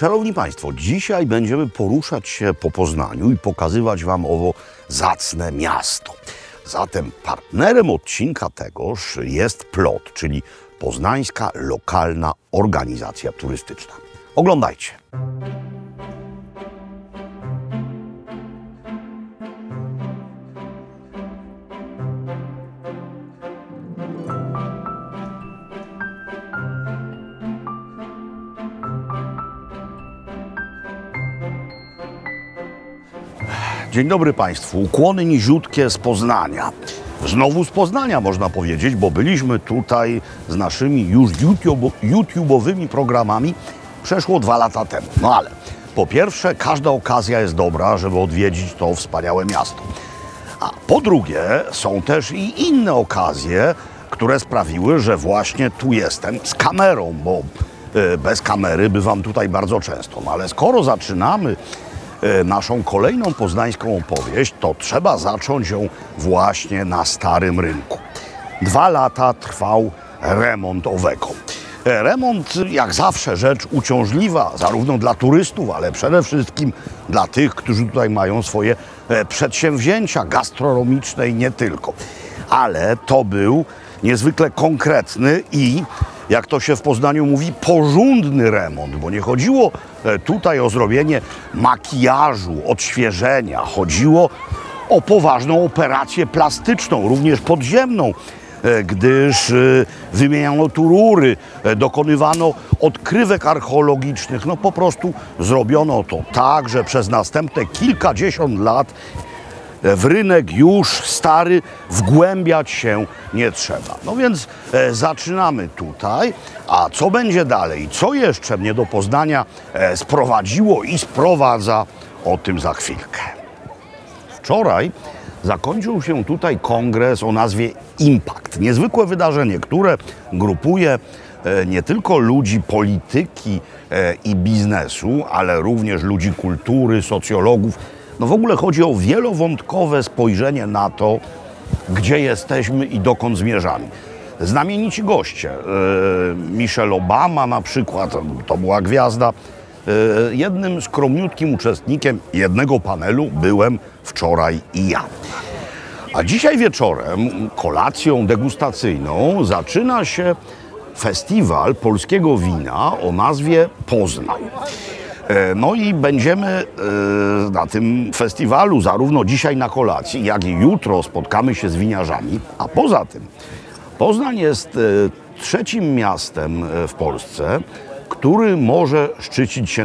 Szanowni Państwo, dzisiaj będziemy poruszać się po Poznaniu i pokazywać Wam owo zacne miasto. Zatem partnerem odcinka tegoż jest PLOT, czyli Poznańska Lokalna Organizacja Turystyczna. Oglądajcie. Dzień dobry Państwu, ukłony niziutkie z Poznania. Znowu z Poznania można powiedzieć, bo byliśmy tutaj z naszymi już YouTube'owymi programami przeszło 2 lata temu. No ale po pierwsze, każda okazja jest dobra, żeby odwiedzić to wspaniałe miasto. A po drugie, są też i inne okazje, które sprawiły, że właśnie tu jestem z kamerą, bo bez kamery bywam tutaj bardzo często. No ale skoro zaczynamy naszą kolejną poznańską opowieść, to trzeba zacząć ją właśnie na Starym Rynku. 2 lata trwał remont owego. Remont, jak zawsze, rzecz uciążliwa, zarówno dla turystów, ale przede wszystkim dla tych, którzy tutaj mają swoje przedsięwzięcia gastronomiczne i nie tylko. Ale to był niezwykle konkretny i, jak to się w Poznaniu mówi, porządny remont, bo nie chodziło tutaj o zrobienie makijażu, odświeżenia. Chodziło o poważną operację plastyczną, również podziemną, gdyż wymieniano tu rury, dokonywano odkrywek archeologicznych. No po prostu zrobiono to tak, że przez następne kilkadziesiąt lat w rynek już stary wgłębiać się nie trzeba. No więc zaczynamy tutaj, a co będzie dalej? Co jeszcze mnie do Poznania sprowadziło i sprowadza, o tym za chwilkę. Wczoraj zakończył się tutaj kongres o nazwie Impact. Niezwykłe wydarzenie, które grupuje nie tylko ludzi polityki i biznesu, ale również ludzi kultury, socjologów. No w ogóle chodzi o wielowątkowe spojrzenie na to, gdzie jesteśmy i dokąd zmierzamy. Znamienici goście. Michelle Obama na przykład, to była gwiazda. Jednym skromniutkim uczestnikiem jednego panelu byłem wczoraj i ja. A dzisiaj wieczorem, kolacją degustacyjną, zaczyna się festiwal polskiego wina o nazwie Poznań. No i będziemy na tym festiwalu zarówno dzisiaj na kolacji, jak i jutro spotkamy się z winiarzami. A poza tym Poznań jest trzecim miastem w Polsce, który może szczycić się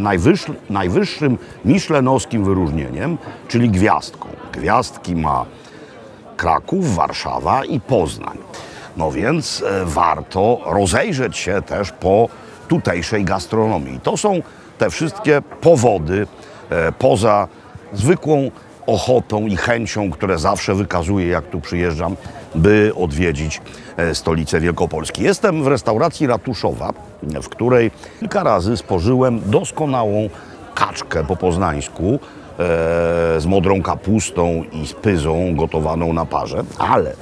najwyższym michelinowskim wyróżnieniem, czyli gwiazdką. Gwiazdki ma Kraków, Warszawa i Poznań. No więc warto rozejrzeć się też po tutejszej gastronomii. To są te wszystkie powody, poza zwykłą ochotą i chęcią, które zawsze wykazuję, jak tu przyjeżdżam, by odwiedzić stolicę Wielkopolski. Jestem w restauracji Ratuszowa, w której kilka razy spożyłem doskonałą kaczkę po poznańsku z modrą kapustą i z pyzą gotowaną na parze, ale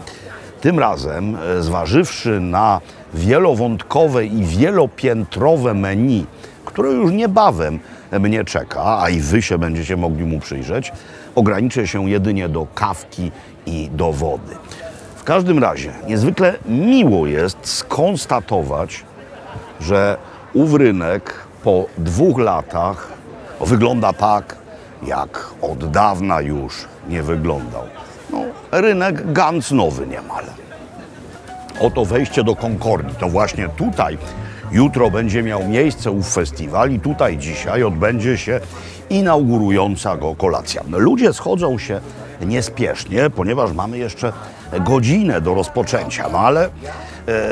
tym razem, zważywszy na wielowątkowe i wielopiętrowe menu, które już niebawem mnie czeka, a i Wy się będziecie mogli mu przyjrzeć, ograniczę się jedynie do kawki i do wody. W każdym razie niezwykle miło jest skonstatować, że ów rynek po 2 latach wygląda tak, jak od dawna już nie wyglądał. No, rynek ganz nowy niemal. Oto wejście do Concordii. To właśnie tutaj jutro będzie miał miejsce ów festiwal i tutaj dzisiaj odbędzie się inaugurująca go kolacja. Ludzie schodzą się niespiesznie, ponieważ mamy jeszcze godzinę do rozpoczęcia, no ale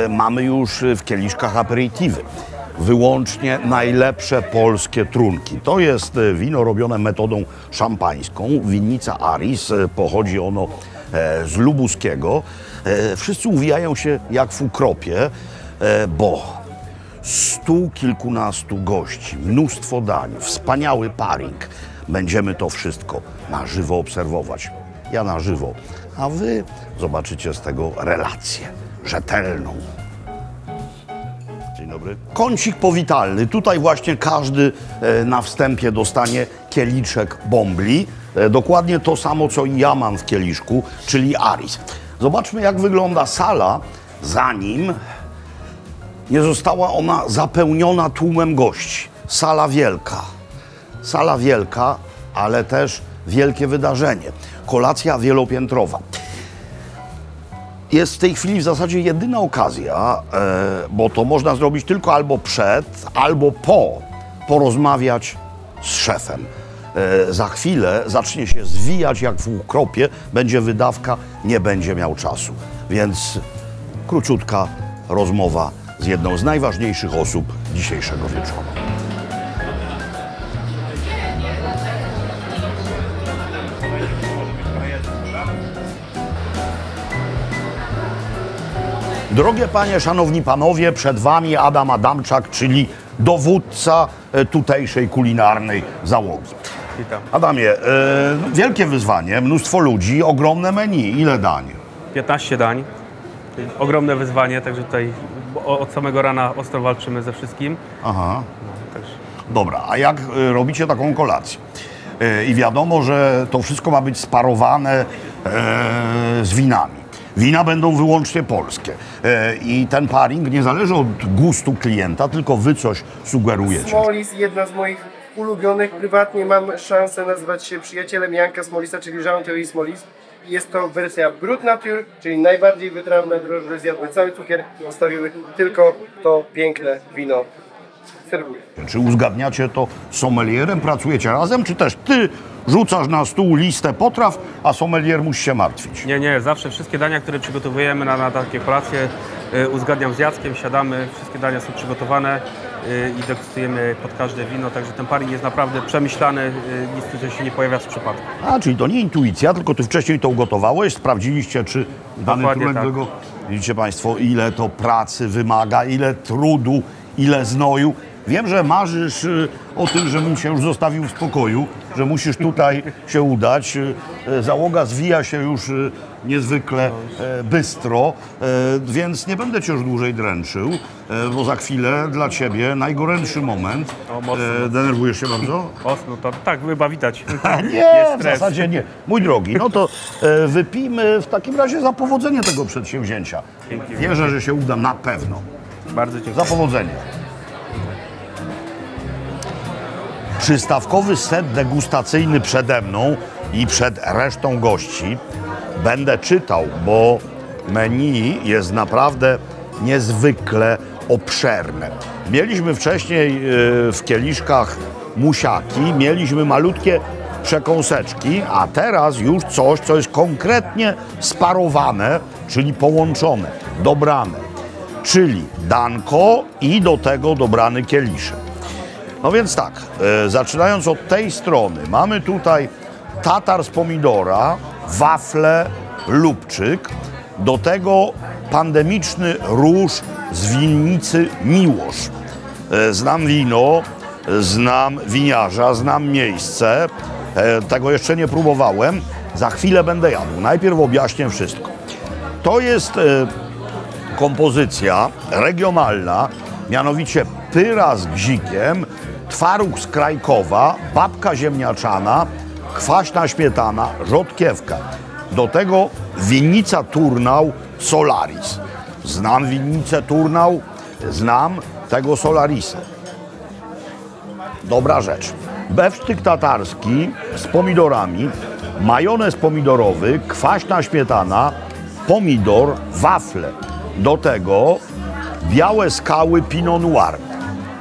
mamy już w kieliszkach aperitiwy. Wyłącznie najlepsze polskie trunki. To jest wino robione metodą szampańską, winnica Aris, pochodzi ono z lubuskiego. Wszyscy uwijają się jak w ukropie, bo 100 kilkunastu gości, mnóstwo dań, wspaniały paring. Będziemy to wszystko na żywo obserwować. Ja na żywo, a Wy zobaczycie z tego relację rzetelną. Dzień dobry. dobry. Kącik powitalny. Tutaj właśnie każdy na wstępie dostanie kieliczek bombli. Dokładnie to samo, co i ja mam w kieliszku, czyli Aris. Zobaczmy, jak wygląda sala, zanim nie została ona zapełniona tłumem gości. Sala wielka, ale też wielkie wydarzenie. Kolacja wielopiętrowa. Jest w tej chwili w zasadzie jedyna okazja, bo to można zrobić tylko albo przed, albo porozmawiać z szefem. Za chwilę zacznie się zwijać jak w ukropie, będzie wydawka, nie będzie miał czasu. Więc króciutka rozmowa z jedną z najważniejszych osób dzisiejszego wieczoru. Drogie panie, szanowni panowie, przed wami Adam Adamczak, czyli dowódca tutejszej kulinarnej załogi. Witam. Adamie, wielkie wyzwanie, mnóstwo ludzi, ogromne menu. Ile dań? 15 dań. Ogromne wyzwanie, także tutaj od samego rana ostro walczymy ze wszystkim. Aha. Także... Dobra, a jak robicie taką kolację? I wiadomo, że to wszystko ma być sparowane z winami. Wina będą wyłącznie polskie. I ten paring nie zależy od gustu klienta, tylko wy coś sugerujecie. Smolis, jedna z moich ulubionych. Prywatnie mam szansę nazywać się przyjacielem Janka Smolisa, czyli Jean-Thierry Smolis. Jest to wersja Brut Nature, czyli najbardziej wytrawne drożdże, zjadły cały cukier, zostawiły tylko to piękne wino. Serwuję. Czy uzgadniacie to z sommelierem, pracujecie razem, czy też ty rzucasz na stół listę potraw, a sommelier musi się martwić? Nie, zawsze wszystkie dania, które przygotowujemy na takie kolacje, uzgadniam z Jackiem, siadamy, wszystkie dania są przygotowane i degustujemy pod każde wino, także ten paring jest naprawdę przemyślany, nic tutaj się nie pojawia z przypadku. A, czyli to nie intuicja, tylko ty wcześniej to ugotowałeś, sprawdziliście, czy dany Dokładnie trunek tak. Widzicie państwo, ile to pracy wymaga, ile trudu, ile znoju. Wiem, że marzysz o tym, żebym cię już zostawił w spokoju, że musisz tutaj się udać. Załoga zwija się już niezwykle bystro, więc nie będę cię już dłużej dręczył, bo za chwilę dla ciebie najgorętszy moment. O, mocno. Denerwujesz się bardzo? Mocno, to tak, chyba widać. Nie, Jest w stres. zasadzie nie. Mój drogi, no to wypijmy w takim razie za powodzenie tego przedsięwzięcia. Dzięki. Wierzę, że się uda na pewno. Bardzo dziękuję. Za powodzenie. Przystawkowy set degustacyjny przede mną i przed resztą gości. Będę czytał, bo menu jest naprawdę niezwykle obszerne. Mieliśmy wcześniej w kieliszkach musiaki, mieliśmy malutkie przekąseczki, a teraz już coś, co jest konkretnie sparowane, czyli połączone, dobrane. Czyli danko i do tego dobrany kieliszek. No więc tak, zaczynając od tej strony, mamy tutaj tatar z pomidora, wafle, lubczyk, do tego pandemiczny róż z winnicy Miłosz. Znam wino, znam winiarza, znam miejsce, tego jeszcze nie próbowałem, za chwilę będę jadł. Najpierw objaśnię wszystko. To jest kompozycja regionalna, mianowicie pyra z gzikiem, twaróg z Krajkowa, babka ziemniaczana, kwaśna śmietana, rzodkiewka. Do tego winnica Turnał Solaris. Znam winnicę Turnał, znam tego Solarisa. Dobra rzecz. Bewsztyk tatarski z pomidorami, majonez pomidorowy, kwaśna śmietana, pomidor, wafle. Do tego białe skały Pinot Noir.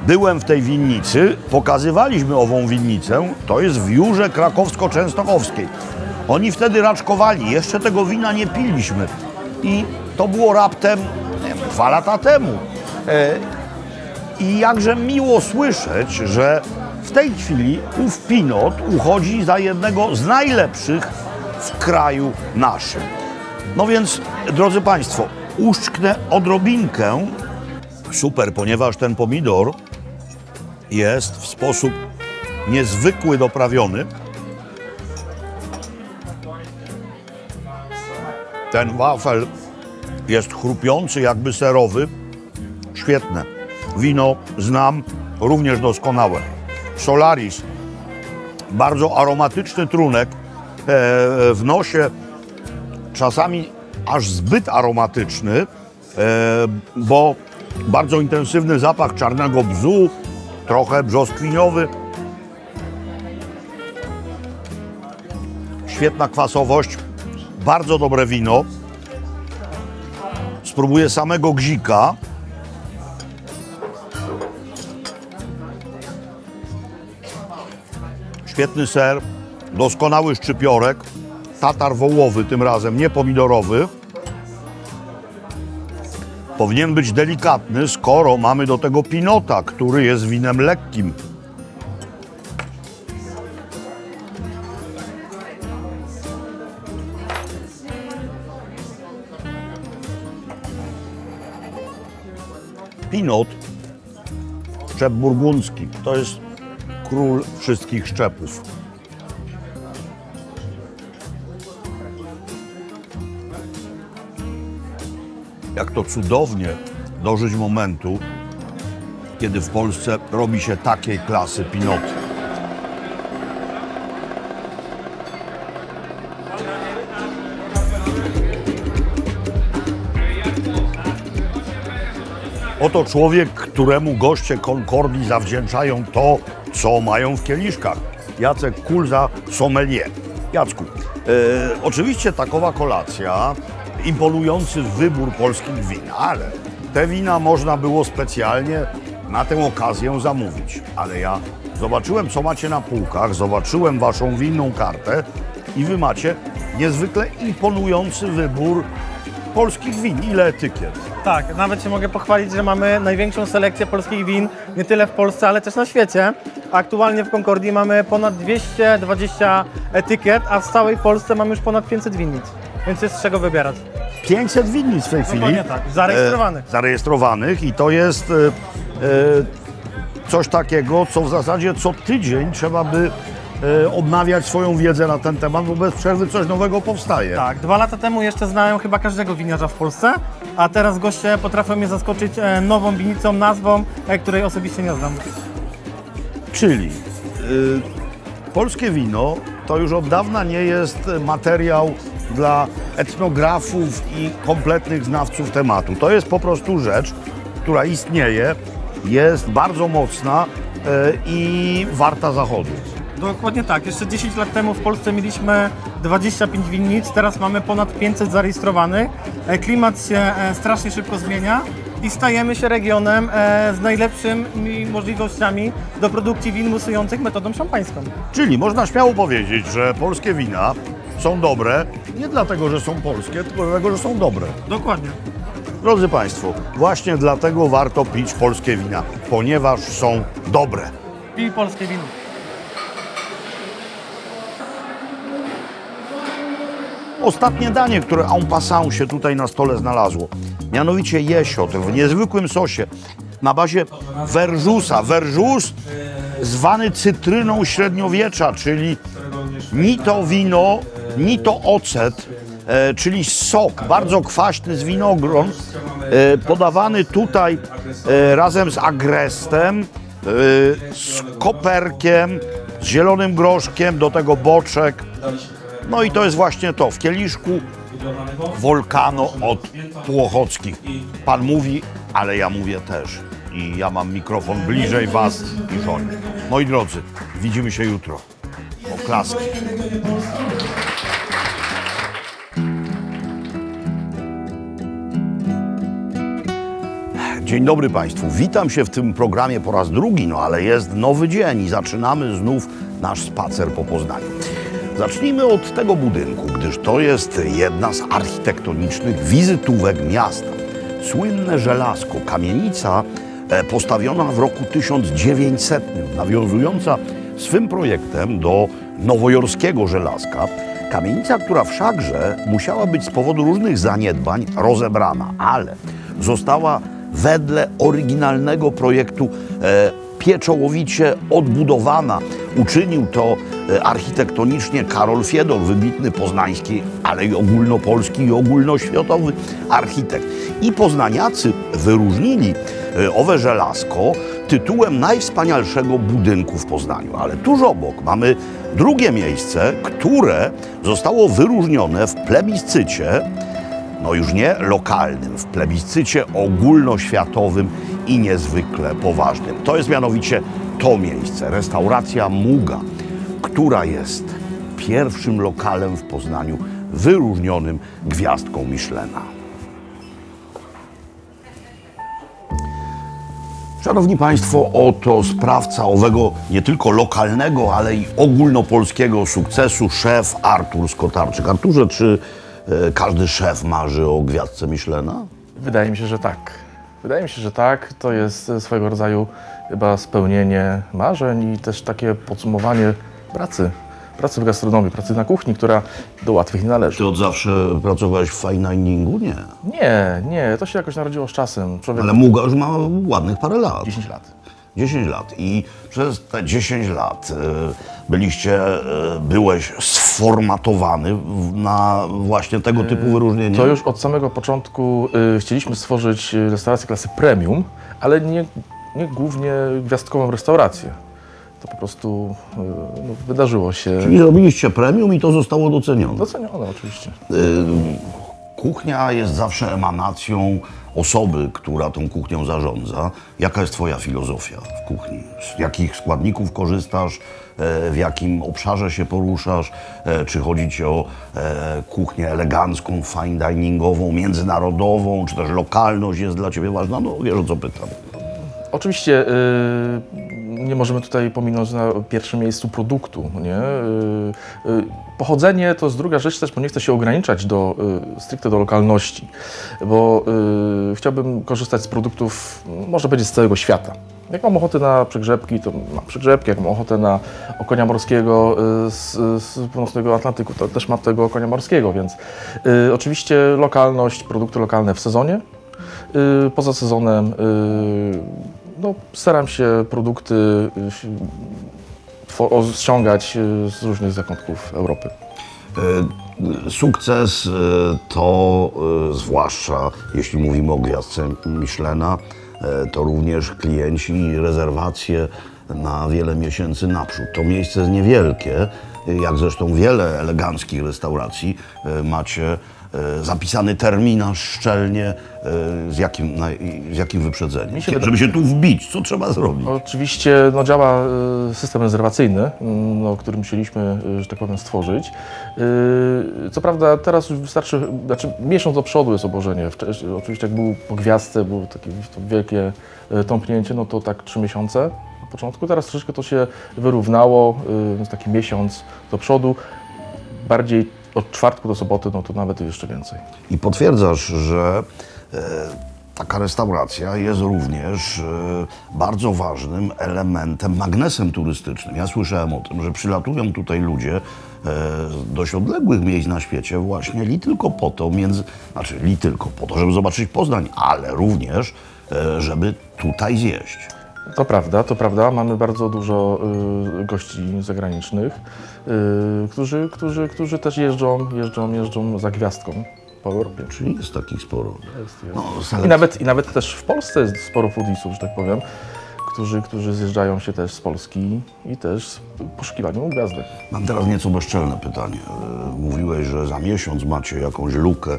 Byłem w tej winnicy, pokazywaliśmy ową winnicę, to jest w Jurze Krakowsko-Częstochowskiej. Oni wtedy raczkowali, jeszcze tego wina nie piliśmy. I to było raptem, nie wiem, 2 lata temu. I jakże miło słyszeć, że w tej chwili ów Pinot uchodzi za jednego z najlepszych w kraju naszym. No więc, drodzy Państwo, uszczknę odrobinkę. Super, ponieważ ten pomidor jest w sposób niezwykły doprawiony. Ten wafel jest chrupiący, jakby serowy. Świetne. wino znam również doskonałe. Solaris, bardzo aromatyczny trunek, w nosie czasami aż zbyt aromatyczny, bo bardzo intensywny zapach czarnego bzu, trochę brzoskwiniowy. Świetna kwasowość, bardzo dobre wino. Spróbuję samego gzika. Świetny ser, doskonały szczypiorek, tatar wołowy tym razem, nie pomidorowy. Powinien być delikatny, skoro mamy do tego pinota, który jest winem lekkim. Pinot, szczep burgundzki, to jest król wszystkich szczepów. Jak to cudownie dożyć momentu, kiedy w Polsce robi się takiej klasy pinoty. Oto człowiek, któremu goście Concordii zawdzięczają to, co mają w kieliszkach. Jacek Kulza, sommelier. Jacku, oczywiście takowa kolacja, imponujący wybór polskich win, ale te wina można było specjalnie na tę okazję zamówić. Ale ja zobaczyłem, co macie na półkach, zobaczyłem waszą winną kartę i wy macie niezwykle imponujący wybór polskich win. Ile etykiet? Tak, nawet się mogę pochwalić, że mamy największą selekcję polskich win, nie tyle w Polsce, ale też na świecie. Aktualnie w Concordii mamy ponad 220 etykiet, a w całej Polsce mamy już ponad 500 winnic, więc jest z czego wybierać. 500 winnic w tej chwili. Dokładnie tak, zarejestrowanych. Zarejestrowanych i to jest coś takiego, co w zasadzie co tydzień trzeba by odnawiać swoją wiedzę na ten temat, bo bez przerwy coś nowego powstaje. Tak, 2 lata temu jeszcze znałem chyba każdego winiarza w Polsce, a teraz goście potrafią mnie zaskoczyć nową winnicą, nazwą, której osobiście nie znam. Czyli polskie wino to już od dawna nie jest materiał dla etnografów i kompletnych znawców tematu. To jest po prostu rzecz, która istnieje, jest bardzo mocna i warta zachodu. Dokładnie tak. Jeszcze 10 lat temu w Polsce mieliśmy 25 winnic, teraz mamy ponad 500 zarejestrowanych. Klimat się strasznie szybko zmienia i stajemy się regionem z najlepszymi możliwościami do produkcji win musujących metodą szampańską. Czyli można śmiało powiedzieć, że polskie wina są dobre nie dlatego, że są polskie, tylko dlatego, że są dobre. Dokładnie. Drodzy Państwo, właśnie dlatego warto pić polskie wina, ponieważ są dobre. Pij polskie wino. Ostatnie danie, które en passant się tutaj na stole znalazło, mianowicie jesiot w niezwykłym sosie na bazie werżusa. Werżus zwany cytryną średniowiecza, czyli ni to wino, ni to ocet, czyli sok bardzo kwaśny z winogron, podawany tutaj razem z agrestem, z koperkiem, z zielonym groszkiem, do tego boczek. No i to jest właśnie to, w kieliszku Volcano od Płochockich. Pan mówi, ale ja mówię też. I ja mam mikrofon bliżej was niż oni. Moi drodzy, widzimy się jutro. Oklaski. Dzień dobry Państwu. Witam się w tym programie po raz drugi, no ale jest nowy dzień i zaczynamy znów nasz spacer po Poznaniu. Zacznijmy od tego budynku, gdyż to jest jedna z architektonicznych wizytówek miasta. Słynne żelazko, kamienica postawiona w roku 1900, nawiązująca swym projektem do nowojorskiego żelazka. Kamienica, która wszakże musiała być z powodu różnych zaniedbań rozebrana, ale została wedle oryginalnego projektu pieczołowicie odbudowana. Uczynił to architektonicznie Karol Fiedor, wybitny poznański, ale i ogólnopolski i ogólnoświatowy architekt. I poznaniacy wyróżnili owe żelazko tytułem najwspanialszego budynku w Poznaniu. Ale tuż obok mamy drugie miejsce, które zostało wyróżnione w plebiscycie, no już nie lokalnym, w plebiscycie ogólnoświatowym i niezwykle poważnym. To jest mianowicie to miejsce, restauracja Muga, która jest pierwszym lokalem w Poznaniu wyróżnionym gwiazdką Michelina. Szanowni Państwo, oto sprawca owego nie tylko lokalnego, ale i ogólnopolskiego sukcesu, szef Artur Skotarczyk. Arturze, czy każdy szef marzy o gwiazdce Michelina? Wydaje mi się, że tak. Wydaje mi się, że tak. To jest swego rodzaju chyba spełnienie marzeń i też takie podsumowanie pracy. Pracy w gastronomii, pracy na kuchni, która do łatwych nie należy. Ty od zawsze pracowałeś w fine diningu? Nie. Nie, to się jakoś narodziło z czasem. Człowiek... Ale Muga już ma ładnych parę lat. 10 lat. 10 lat. I przez te 10 lat byłeś sformatowany na właśnie tego typu wyróżnienie? To już od samego początku chcieliśmy stworzyć restaurację klasy premium, ale nie głównie gwiazdkową restaurację. To po prostu wydarzyło się. Czyli robiliście premium i to zostało docenione? Docenione oczywiście. Kuchnia jest zawsze emanacją osoby, która tą kuchnią zarządza. Jaka jest Twoja filozofia w kuchni? Z jakich składników korzystasz? W jakim obszarze się poruszasz? Czy chodzi Ci o kuchnię elegancką, fine diningową, międzynarodową, czy też lokalność jest dla Ciebie ważna? No wiesz, o co pytam. Oczywiście nie możemy tutaj pominąć na pierwszym miejscu produktu. Nie? Pochodzenie to jest druga rzecz też, bo nie chcę się ograniczać stricte do lokalności, bo chciałbym korzystać z produktów, można powiedzieć, z całego świata. Jak mam ochotę na przegrzebki, to mam przegrzebki. Jak mam ochotę na okonia morskiego z północnego Atlantyku, to też mam tego okonia morskiego, więc oczywiście lokalność, produkty lokalne w sezonie. Poza sezonem staram się produkty ściągać z różnych zakątków Europy. Sukces to, zwłaszcza jeśli mówimy o gwiazdce Michelina, to również klienci i rezerwacje na wiele miesięcy naprzód. To miejsce jest niewielkie, jak zresztą wiele eleganckich restauracji. Macie zapisany terminarz szczelnie, z jakim wyprzedzeniem? Żeby się tu wbić, co trzeba zrobić? Oczywiście działa system rezerwacyjny, który musieliśmy, że tak powiem, stworzyć. Co prawda teraz już wystarczy, miesiąc do przodu jest obłożenie. Oczywiście jak był po gwiazdce, było takie wielkie tąpnięcie, no to tak 3 miesiące na początku. Teraz troszeczkę to się wyrównało, więc taki miesiąc do przodu. Bardziej od czwartku do soboty, no to nawet jeszcze więcej. I potwierdzasz, że taka restauracja jest również bardzo ważnym elementem, magnesem turystycznym. Ja słyszałem o tym, że przylatują tutaj ludzie z dość odległych miejsc na świecie właśnie li tylko po to, żeby zobaczyć Poznań, ale również, żeby tutaj zjeść. To prawda. Mamy bardzo dużo gości zagranicznych, którzy też jeżdżą za gwiazdką po Europie. Czyli jest takich sporo. Jest. I nawet też w Polsce jest sporo foodiesów, że tak powiem, którzy zjeżdżają się też z Polski i też w poszukiwaniu gwiazdek. Mam teraz nieco bezczelne pytanie. Mówiłeś, że za miesiąc macie jakąś lukę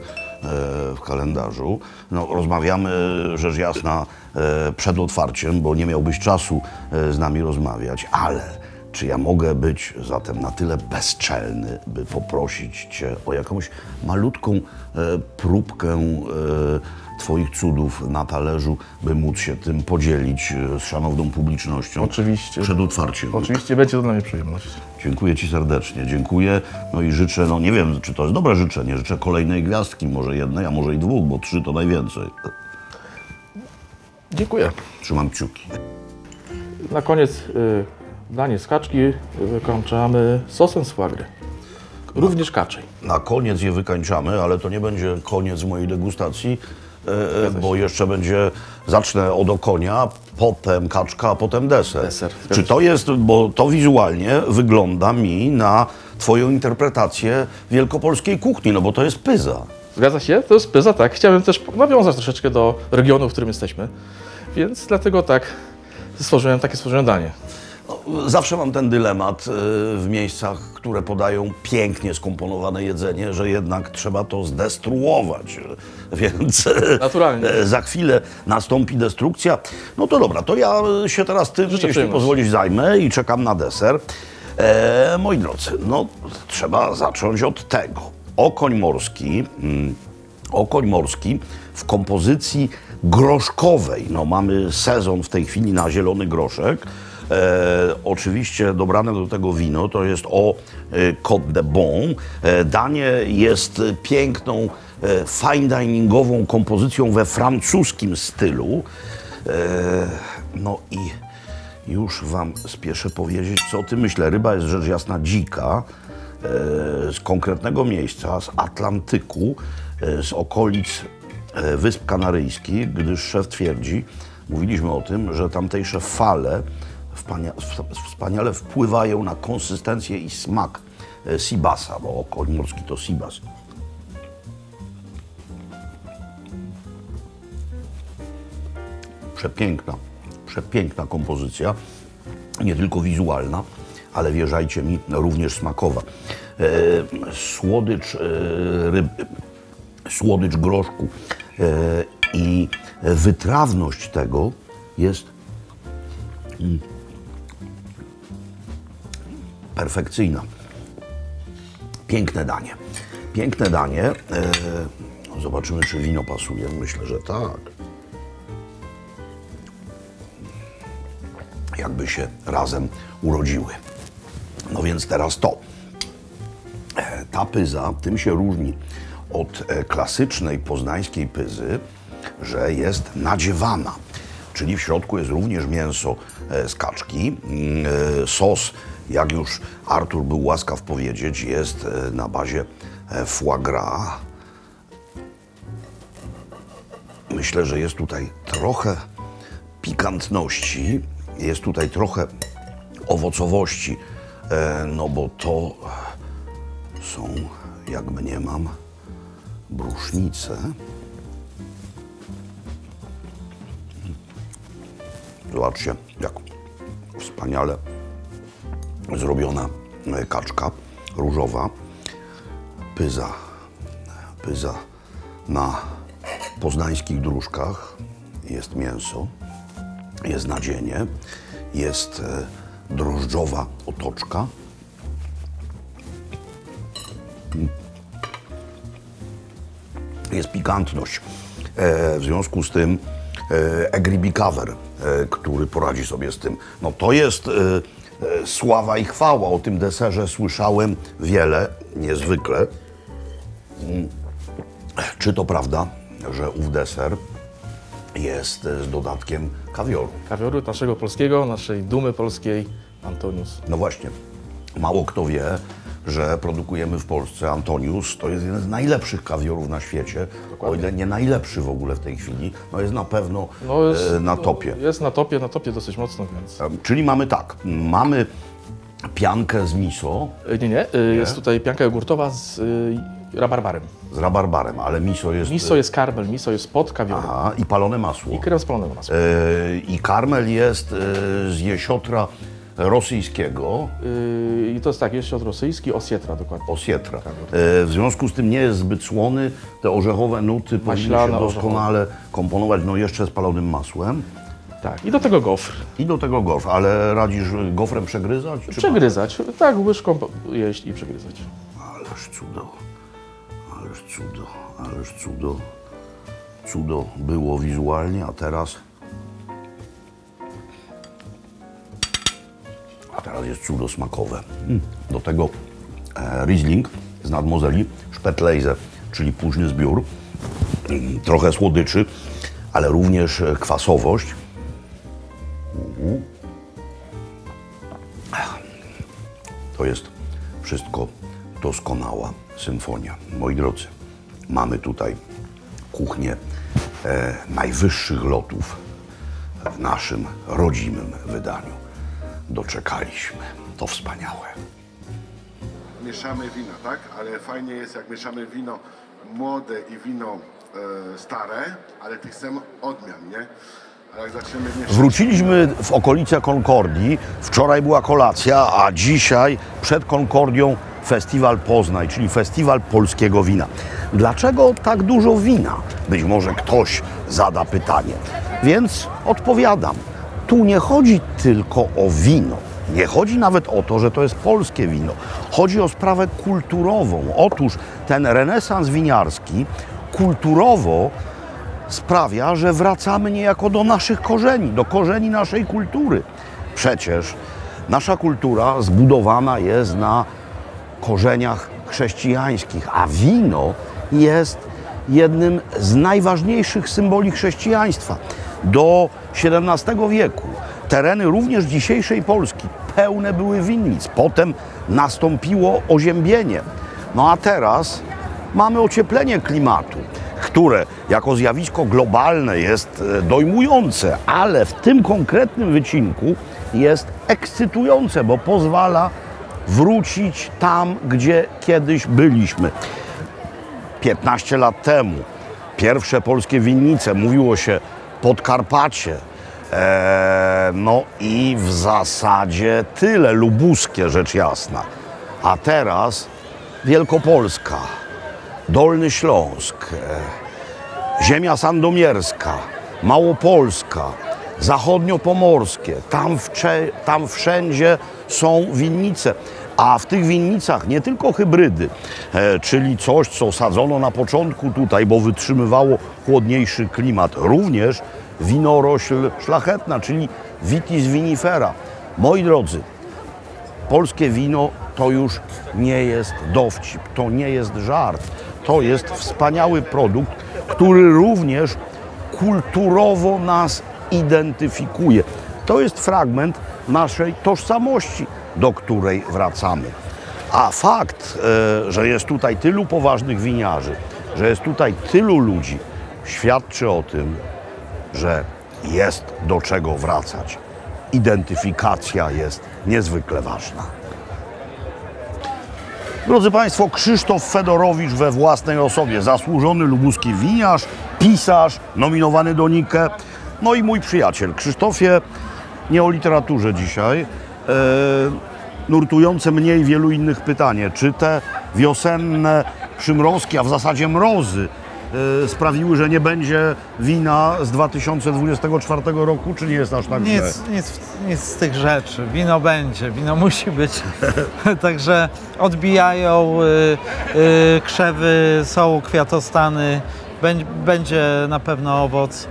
w kalendarzu. Rozmawiamy, rzecz jasna, przed otwarciem, bo nie miałbyś czasu z nami rozmawiać, ale czy ja mogę być zatem na tyle bezczelny, by poprosić Cię o jakąś malutką próbkę Twoich cudów na talerzu, by móc się tym podzielić z szanowną publicznością? Oczywiście. Przed otwarciem. Oczywiście, będzie to dla mnie przyjemność. Dziękuję Ci serdecznie, dziękuję. No i życzę, nie wiem, czy to jest dobre życzenie, życzę kolejnej gwiazdki, może jednej, a może i 2, bo 3 to najwięcej. Dziękuję. Trzymam kciuki. Na koniec danie z kaczki wykończamy sosem z foie gras. Również kaczej. Na koniec je wykańczamy, ale to nie będzie koniec mojej degustacji, bo jeszcze będzie zacznę od okonia, potem kaczka, a potem deser. Deser. Czy to jest, bo to wizualnie wygląda mi na twoją interpretację wielkopolskiej kuchni, no bo to jest pyza. Zgadza się? To jest pyza, tak. Chciałem też nawiązać troszeczkę do regionu, w którym jesteśmy, więc dlatego tak stworzyłem danie. No, zawsze mam ten dylemat w miejscach, które podają pięknie skomponowane jedzenie, że jednak trzeba to zdestruować, więc Naturalnie. za chwilę nastąpi destrukcja. No to dobra, to ja się teraz tym, jeśli przyjemność. pozwolisz, zajmę i czekam na deser. Moi drodzy, no trzeba zacząć od tego. Okoń morski w kompozycji groszkowej. No, mamy sezon w tej chwili na zielony groszek. Oczywiście dobrane do tego wino to jest Côte de Bon. Danie jest piękną, fine diningową kompozycją we francuskim stylu. No i już wam spieszę powiedzieć, co o tym myślę. Ryba jest rzecz jasna dzika, z konkretnego miejsca, z Atlantyku, z okolic Wysp Kanaryjskich, gdyż szef twierdzi, mówiliśmy o tym, że tamtejsze fale wspaniale wpływają na konsystencję i smak sibasa, bo okoń morski to sibas. Przepiękna kompozycja, nie tylko wizualna, ale wierzajcie mi, również smakowa. Słodycz ryby, słodycz groszku i wytrawność tego jest perfekcyjna. Piękne danie. Piękne danie. Zobaczymy, czy wino pasuje. Myślę, że tak. Jakby się razem urodziły. No więc teraz to. Ta pyza tym się różni od klasycznej poznańskiej pyzy, że jest nadziewana. Czyli w środku jest również mięso z kaczki. Sos, jak już Artur był łaskaw powiedzieć, jest na bazie foie gras. Myślę, że jest tutaj trochę pikantności, jest tutaj trochę owocowości, no bo to są, jak mniemam, brusznice. Zobaczcie, jak wspaniale zrobiona kaczka różowa. Pyza na poznańskich dróżkach. Jest mięso, jest nadzienie, jest drożdżowa otoczka. Jest pikantność. W związku z tym Egribicaver, który poradzi sobie z tym. No to jest sława i chwała. O tym deserze słyszałem wiele, niezwykle. Czy to prawda, że ów deser jest z dodatkiem kawioru? Kawioru naszego polskiego, naszej dumy polskiej, Antonius. No właśnie, mało kto wie, że produkujemy w Polsce Antonius. To jest jeden z najlepszych kawiorów na świecie. Dokładnie. O ile nie najlepszy w ogóle w tej chwili. No jest na pewno na topie. Jest na topie dosyć mocno, więc... Czyli mamy tak, mamy piankę z miso. Nie. Jest tutaj pianka jogurtowa z rabarbarem. Z rabarbarem, ale miso jest... Miso jest karmel, miso jest pod kawioru. Aha, i palone masło. I krem z palonego masła. I karmel jest z jesiotra rosyjskiego. I to jest tak, jest od rosyjski, osietra dokładnie. Osietra. W związku z tym nie jest zbyt słony. Te orzechowe nuty powinny się doskonale komponować, no jeszcze z palonym masłem. Tak, i do tego gofr. I do tego gofr, ale radzisz gofrem przegryzać? Przegryzać, tak, łyżką jeść i przegryzać. Ależ cudo, ależ cudo, ależ cudo. Cudo było wizualnie, a teraz jest cudo smakowe. Do tego Riesling z Nadmozeli, Spätlese, czyli późny zbiór. Trochę słodyczy, ale również kwasowość. To jest wszystko doskonała symfonia. Moi drodzy, mamy tutaj kuchnię najwyższych lotów w naszym rodzimym wydaniu doczekaliśmy. To wspaniałe. Mieszamy wina, tak? Ale fajnie jest, jak mieszamy wino młode i wino stare, ale tych chcemy odmian, nie? Ale jak zaczniemy mieszać... Wróciliśmy w okolice Konkordii. Wczoraj była kolacja, a dzisiaj przed Konkordią Festiwal Poznań, czyli Festiwal Polskiego Wina. Dlaczego tak dużo wina? Być może ktoś zada pytanie. Więc odpowiadam. Tu nie chodzi tylko o wino. Nie chodzi nawet o to, że to jest polskie wino. Chodzi o sprawę kulturową. Otóż ten renesans winiarski kulturowo sprawia, że wracamy niejako do naszych korzeni, do korzeni naszej kultury. Przecież nasza kultura zbudowana jest na korzeniach chrześcijańskich, a wino jest jednym z najważniejszych symboli chrześcijaństwa. Do XVII wieku tereny również dzisiejszej Polski pełne były winnic. Potem nastąpiło oziębienie. No a teraz mamy ocieplenie klimatu, które jako zjawisko globalne jest dojmujące, ale w tym konkretnym wycinku jest ekscytujące, bo pozwala wrócić tam, gdzie kiedyś byliśmy. 15 lat temu pierwsze polskie winnice, mówiło się Podkarpacie, no i w zasadzie tyle, lubuskie rzecz jasna. A teraz Wielkopolska, Dolny Śląsk, ziemia sandomierska, Małopolska, zachodniopomorskie, tam wszędzie są winnice. A w tych winnicach nie tylko hybrydy, czyli coś, co sadzono na początku tutaj, bo wytrzymywało chłodniejszy klimat, również winorośl szlachetna, czyli Vitis vinifera. Moi drodzy, polskie wino to już nie jest dowcip, to nie jest żart, to jest wspaniały produkt, który również kulturowo nas identyfikuje. To jest fragment naszej tożsamości, do której wracamy. A fakt, że jest tutaj tylu poważnych winiarzy, że jest tutaj tylu ludzi, świadczy o tym, że jest do czego wracać. Identyfikacja jest niezwykle ważna. Drodzy Państwo, Krzysztof Fedorowicz we własnej osobie, zasłużony lubuski winiarz, pisarz, nominowany do Nike, no i mój przyjaciel. Krzysztofie, nie o literaturze dzisiaj, nurtujące mnie i wielu innych pytanie, czy te wiosenne przymrozki, a w zasadzie mrozy sprawiły, że nie będzie wina z 2024 roku, czy nie jest aż tak źle? Nic z tych rzeczy. Wino będzie, wino musi być. Także odbijają krzewy, są kwiatostany, będzie na pewno owoc.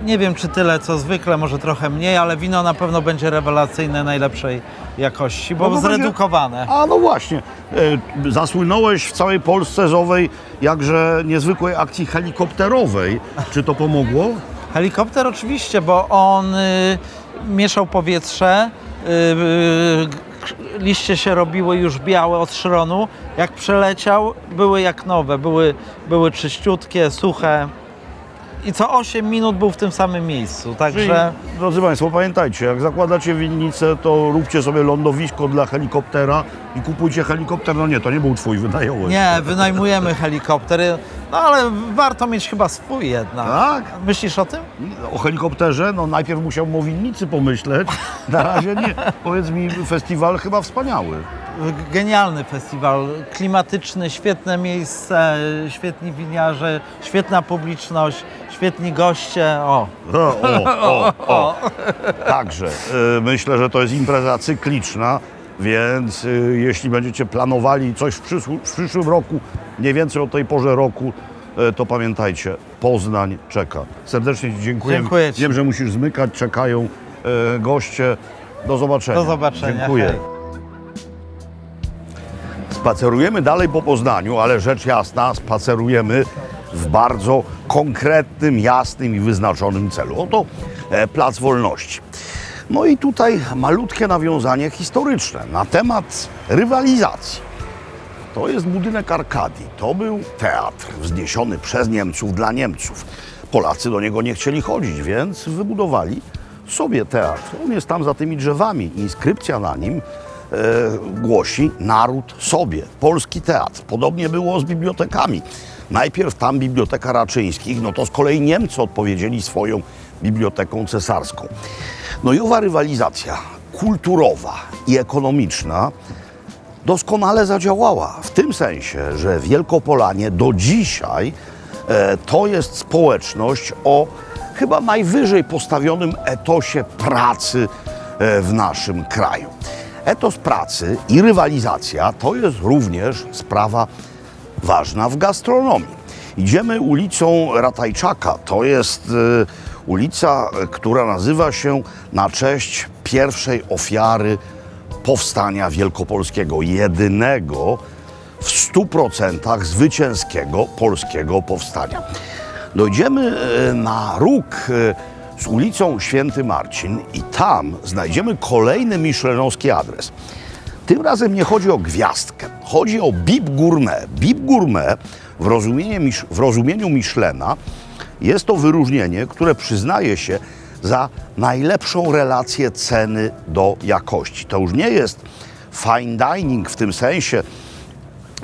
Nie wiem, czy tyle co zwykle, może trochę mniej, ale wino na pewno będzie rewelacyjne, najlepszej jakości, bo No zredukowane. A no właśnie, zasłynąłeś w całej Polsce z owej jakże niezwykłej akcji helikopterowej. Czy to pomogło? Helikopter oczywiście, bo on mieszał powietrze, liście się robiły już białe od szronu. Jak przeleciał, były jak nowe, były czyściutkie, suche. I co 8 minut był w tym samym miejscu, także... Czyli, drodzy Państwo, pamiętajcie, jak zakładacie winnicę, to róbcie sobie lądowisko dla helikoptera i kupujcie helikopter. No nie, to nie był twój, wynająłeś. Nie, wynajmujemy helikoptery, no ale warto mieć chyba swój jednak. Tak? Myślisz o tym? O helikopterze? No najpierw musiałbym o winnicy pomyśleć, na razie nie. Powiedz mi, festiwal chyba wspaniały. Genialny festiwal, klimatyczny, świetne miejsce, świetni winiarze, świetna publiczność, świetni goście. Także myślę, że to jest impreza cykliczna, więc jeśli będziecie planowali coś w przyszłym roku, mniej więcej o tej porze roku, to pamiętajcie, Poznań czeka. Serdecznie Ci dziękuję. Dziękuję Ci. Wiem, że musisz zmykać, czekają goście. Do zobaczenia. Do zobaczenia. Dziękuję. Hej. Spacerujemy dalej po Poznaniu, ale rzecz jasna, spacerujemy w bardzo konkretnym, jasnym i wyznaczonym celu. Oto Plac Wolności. No i tutaj malutkie nawiązanie historyczne na temat rywalizacji. To jest budynek Arkadii. To był teatr wzniesiony przez Niemców dla Niemców. Polacy do niego nie chcieli chodzić, więc wybudowali sobie teatr. On jest tam za tymi drzewami. Inskrypcja na nim głosi naród sobie, polski teatr. Podobnie było z bibliotekami. Najpierw tam Biblioteka Raczyńskich, no to z kolei Niemcy odpowiedzieli swoją biblioteką cesarską. No i owa rywalizacja kulturowa i ekonomiczna doskonale zadziałała. W tym sensie, że Wielkopolanie do dzisiaj to jest społeczność o chyba najwyżej postawionym etosie pracy w naszym kraju. Etos pracy i rywalizacja to jest również sprawa ważna w gastronomii. Idziemy ulicą Ratajczaka. To jest ulica, która nazywa się na cześć pierwszej ofiary Powstania Wielkopolskiego, jedynego w 100% zwycięskiego polskiego powstania. Dojdziemy na róg z ulicą Święty Marcin i tam znajdziemy kolejny michelinowski adres. Tym razem nie chodzi o gwiazdkę, chodzi o Bib Gourmet. Bib Gourmet w rozumieniu Michelina jest to wyróżnienie, które przyznaje się za najlepszą relację ceny do jakości. To już nie jest fine dining w tym sensie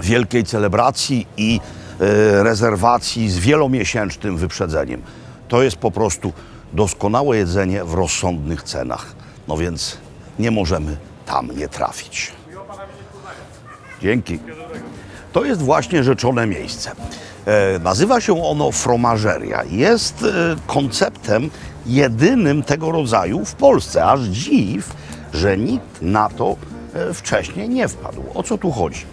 wielkiej celebracji i rezerwacji z wielomiesięcznym wyprzedzeniem. To jest po prostu doskonałe jedzenie w rozsądnych cenach. No więc nie możemy tam nie trafić. Dzięki. To jest właśnie rzeczone miejsce. Nazywa się ono fromageria. Jest konceptem jedynym tego rodzaju w Polsce. Aż dziw, że nikt na to wcześniej nie wpadł. O co tu chodzi?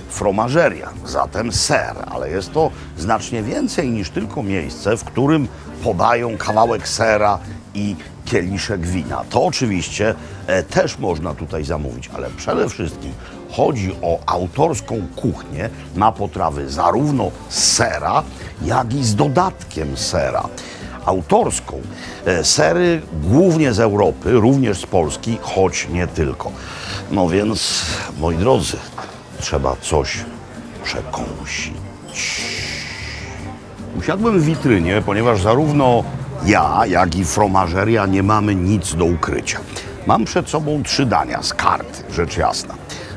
Fromageria, zatem ser, ale jest to znacznie więcej niż tylko miejsce, w którym podają kawałek sera i kieliszek wina. To oczywiście też można tutaj zamówić, ale przede wszystkim chodzi o autorską kuchnię na potrawy zarówno z sera, jak i z dodatkiem sera. Autorską. Sery głównie z Europy, również z Polski, choć nie tylko. No więc, moi drodzy, trzeba coś przekąsić. Usiadłem w witrynie, ponieważ zarówno ja, jak i fromageria nie mamy nic do ukrycia. Mam przed sobą 3 dania z karty, rzecz jasna.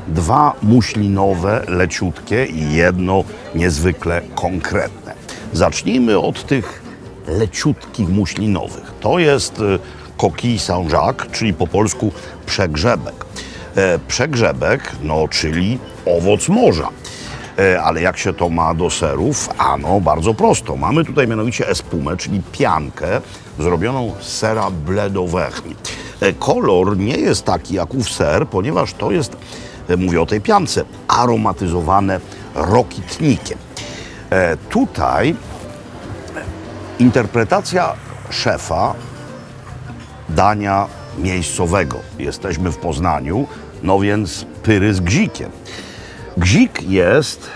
2 muślinowe, leciutkie i jedno niezwykle konkretne. Zacznijmy od tych leciutkich muślinowych. To jest coquille Saint-Jacques, czyli po polsku przegrzebek. Przegrzebek, no czyli owoc morza. Ale jak się to ma do serów? Ano, bardzo prosto. Mamy tutaj mianowicie espumę, czyli piankę zrobioną z sera bleu d'Auvergne. Kolor nie jest taki jak ów ser, ponieważ to jest, mówię o tej piance, aromatyzowane rokitnikiem. Tutaj interpretacja szefa dania miejscowego. Jesteśmy w Poznaniu, no więc pyry z gzikiem. Gzik jest,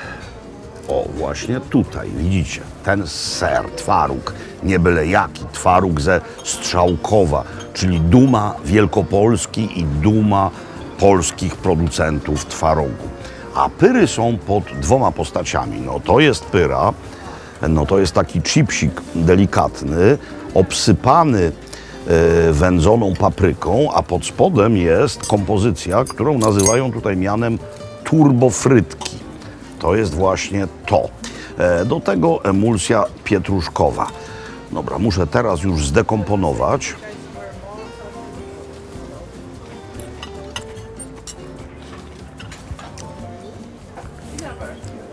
o właśnie tutaj, widzicie, ten ser, twaróg, nie byle jaki, twaróg ze Strzałkowa, czyli duma Wielkopolski i duma polskich producentów twarogu. A pyry są pod 2 postaciami. No to jest pyra, no to jest taki chipsik delikatny, obsypany wędzoną papryką, a pod spodem jest kompozycja, którą nazywają tutaj mianem turbofrytki. To jest właśnie to. Do tego emulsja pietruszkowa. Dobra, muszę teraz już zdekomponować.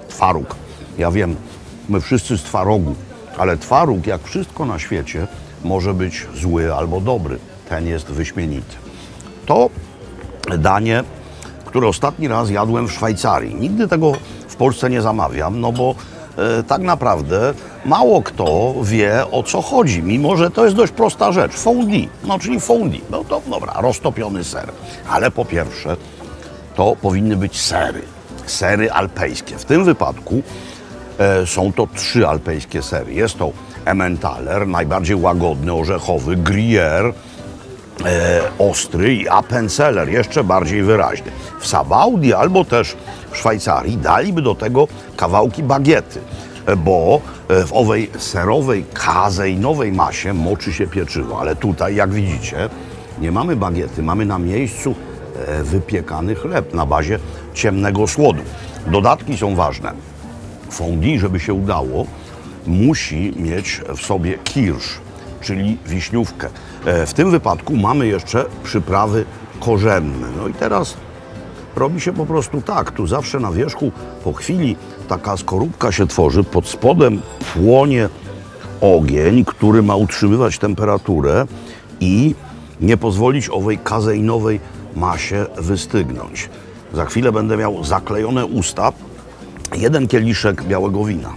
Twaróg. Ja wiem, my wszyscy z twarogu, ale twaróg, jak wszystko na świecie, może być zły albo dobry. Ten jest wyśmienity. To danie, które ostatni raz jadłem w Szwajcarii. Nigdy tego w Polsce nie zamawiam, no bo tak naprawdę mało kto wie, o co chodzi, mimo że to jest dość prosta rzecz. Fondue, no czyli fondue, no to dobra, roztopiony ser. Ale po pierwsze, to powinny być sery. Sery alpejskie. W tym wypadku są to 3 alpejskie sery. Jest to Emmentaler, najbardziej łagodny, orzechowy, Gruyère, ostry i Appenzeller, jeszcze bardziej wyraźny. W Sabaudii albo też w Szwajcarii daliby do tego kawałki bagiety. bo w owej serowej, kazejnowej masie moczy się pieczywo. Ale tutaj, jak widzicie, nie mamy bagiety, mamy na miejscu wypiekany chleb na bazie ciemnego słodu. Dodatki są ważne. Fondue, żeby się udało, musi mieć w sobie kirsz, czyli wiśniówkę. W tym wypadku mamy jeszcze przyprawy korzenne. No i teraz robi się po prostu tak, tu zawsze na wierzchu po chwili taka skorupka się tworzy, pod spodem płonie ogień, który ma utrzymywać temperaturę i nie pozwolić owej kazejnowej masie wystygnąć. Za chwilę będę miał zaklejone usta, jeden kieliszek białego wina,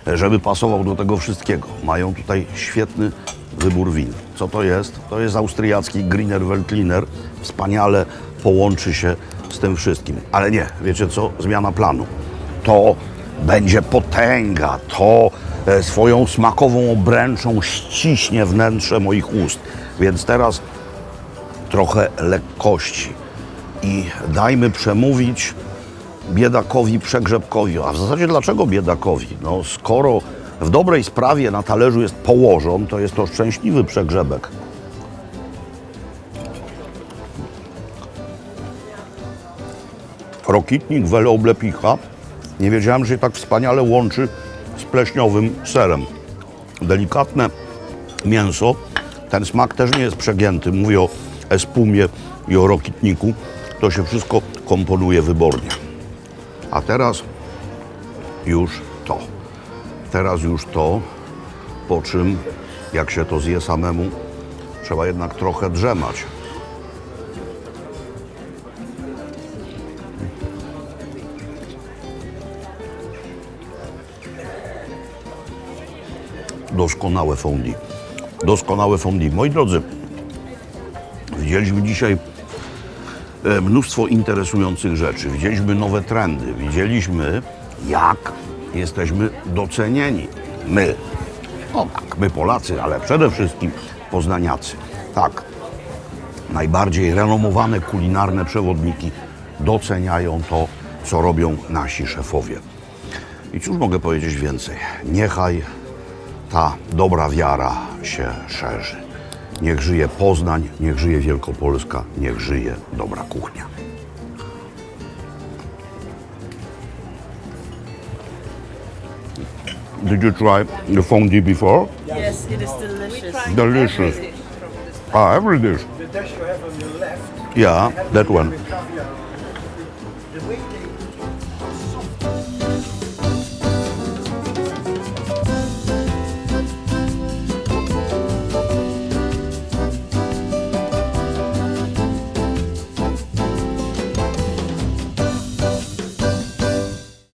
żeby pasował do tego wszystkiego. Mają tutaj świetny wybór win. Co to jest? To jest austriacki Grüner Veltliner. Wspaniale połączy się z tym wszystkim. Ale nie, wiecie co? Zmiana planu. To będzie potęga. To swoją smakową obręczą ściśnie wnętrze moich ust. Więc teraz trochę lekkości. I dajmy przemówić biedakowi przegrzebkowi. A w zasadzie dlaczego biedakowi? No skoro w dobrej sprawie na talerzu jest położon, to jest to szczęśliwy przegrzebek. Rokitnik Welle Oblepicha. Nie wiedziałem, że się tak wspaniale łączy z pleśniowym serem. Delikatne mięso. Ten smak też nie jest przegięty. Mówię o espumie i o rokitniku. To się wszystko komponuje wybornie. A teraz już to. Teraz już to, po czym, jak się to zje samemu, trzeba jednak trochę drzemać. Doskonałe fondue. Doskonałe fondue. Moi drodzy, widzieliśmy dzisiaj mnóstwo interesujących rzeczy. Widzieliśmy nowe trendy. Widzieliśmy, jak jesteśmy docenieni. My. No tak, my Polacy, ale przede wszystkim poznaniacy. Tak, najbardziej renomowane kulinarne przewodniki doceniają to, co robią nasi szefowie. I cóż mogę powiedzieć więcej? Niechaj ta dobra wiara się szerzy. Niech żyje Poznań, niech żyje Wielkopolska, niech żyje dobra kuchnia. Did you try the fondue before? Yes, it is delicious. Delicious. Every dish. The dish you have on your left, Yeah, that one. the weight